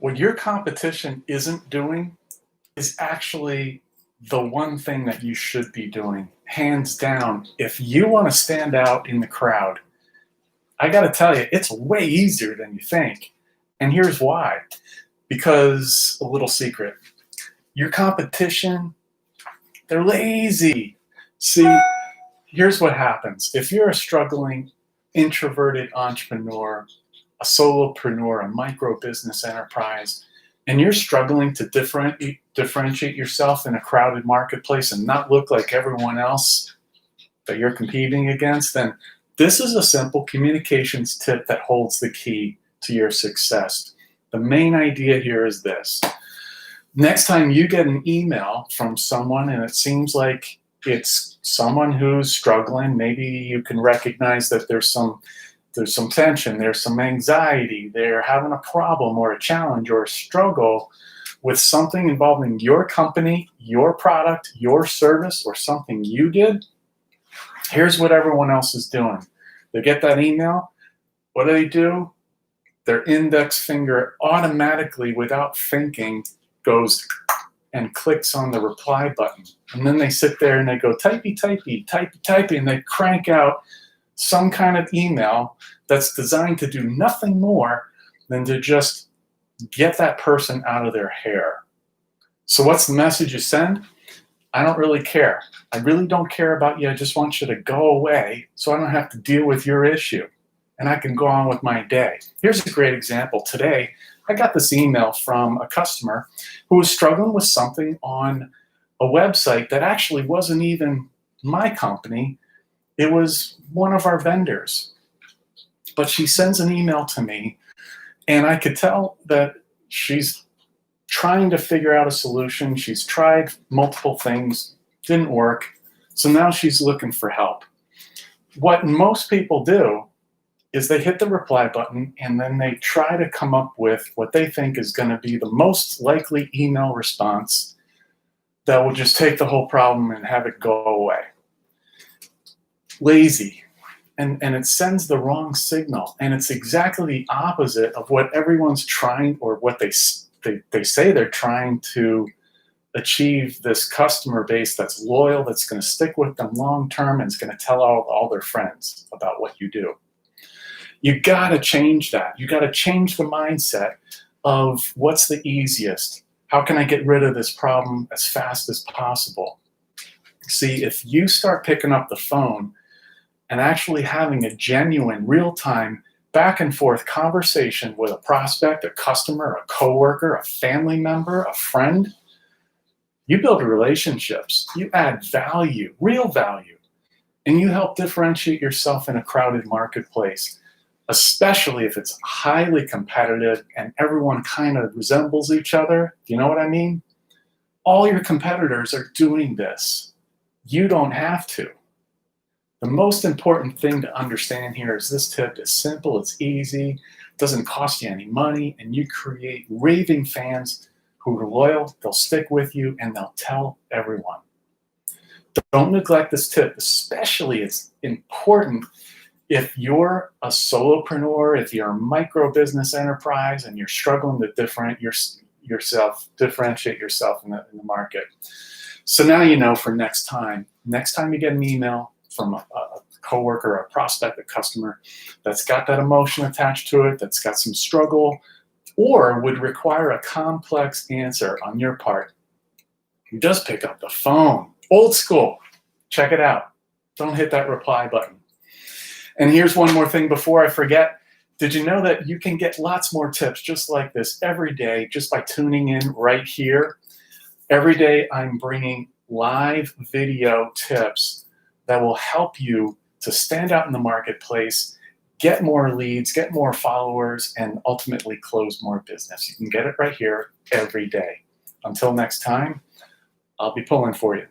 What your competition isn't doing is actually the one thing that you should be doing, hands down. If you want to stand out in the crowd, I got to tell you, it's way easier than you think. And here's why. Because, a little secret, your competition, they're lazy. See, here's what happens. If you're a struggling introverted entrepreneur, a solopreneur, a micro business enterprise, and you're struggling to differentiate yourself in a crowded marketplace and not look like everyone else that you're competing against, then this is a simple communications tip that holds the key to your success. The main idea here is this. Next time you get an email from someone and it seems like it's someone who's struggling, maybe you can recognize that there's some tension, there's some anxiety, they're having a problem or a challenge or a struggle with something involving your company, your product, your service, or something you did. Here's what everyone else is doing. They get that email. What do? Their index finger automatically, without thinking, goes and clicks on the reply button. And then they sit there and they go typey, and they crank out some kind of email that's designed to do nothing more than to just get that person out of their hair. So what's the message you send? I don't really care. I really don't care about you. I just want you to go away so I don't have to deal with your issue and I can go on with my day. Here's a great example. Today, I got this email from a customer who was struggling with something on a website that actually wasn't even my company. It was one of our vendors. But she sends an email to me, and I could tell that she's trying to figure out a solution. She's tried multiple things, didn't work. So now she's looking for help. What most people do is they hit the reply button and then they try to come up with what they think is going to be the most likely email response that will just take the whole problem and have it go away. Lazy. And it sends the wrong signal. And it's exactly the opposite of what everyone's trying, or what they say they're trying to achieve, this customer base that's loyal, that's going to stick with them long term, and is going to tell all their friends about what you do. You got to change that. You got to change the mindset of what's the easiest. How can I get rid of this problem as fast as possible? See, if you start picking up the phone and actually having a genuine, real-time, back and forth conversation with a prospect, a customer, a coworker, a family member, a friend, you build relationships, you add value, real value, and you help differentiate yourself in a crowded marketplace, especially if it's highly competitive and everyone kind of resembles each other. Do you know what I mean? All your competitors are doing this. You don't have to. The most important thing to understand here is this tip is simple, it's easy, doesn't cost you any money, and you create raving fans who are loyal, they'll stick with you, and they'll tell everyone. Don't neglect this tip, especially it's important if you're a solopreneur, if you're a micro business enterprise and you're struggling to differentiate yourself in the market. So now you know for next time you get an email from a coworker, a prospect, a customer that's got that emotion attached to it, that's got some struggle, or would require a complex answer on your part, you just pick up the phone. Old school. Check it out. Don't hit that reply button. And here's one more thing before I forget. Did you know that you can get lots more tips just like this every day just by tuning in right here? Every day I'm bringing live video tips that will help you to stand out in the marketplace, get more leads, get more followers, and ultimately close more business. You can get it right here every day. Until next time, I'll be pulling for you.